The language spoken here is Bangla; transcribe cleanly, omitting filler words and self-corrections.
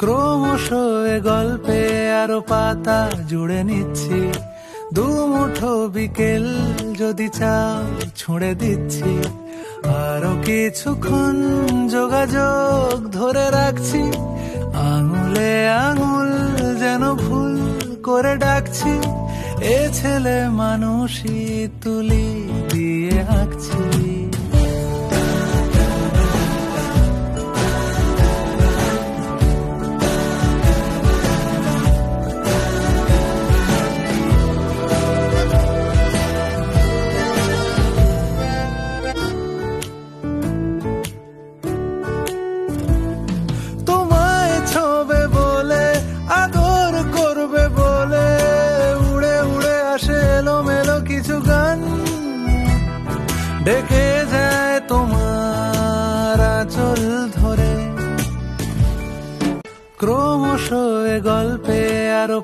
ক্রমশ এ গল্পে আরো পাতা জুড়ে নিচ্ছি, দুমুঠো বিকেল যদি চাও ছুঁড়ে দিচ্ছি, আরো কিছুক্ষণ যোগাযোগ ধরে রাখছি, আঙুলে আঙুল যেন ভুল করে ডাকছি, এ ছেলে মানুষই তুলি দিয়ে আঁকছি। তোমায় ছোবে বলে, আদর করবে বলে, উড়ে উড়ে আসে এলোমেলো কিছু গান, ডেকে যায় তোমার আঁচল ধরে। ক্রমশ এ গল্পে আরো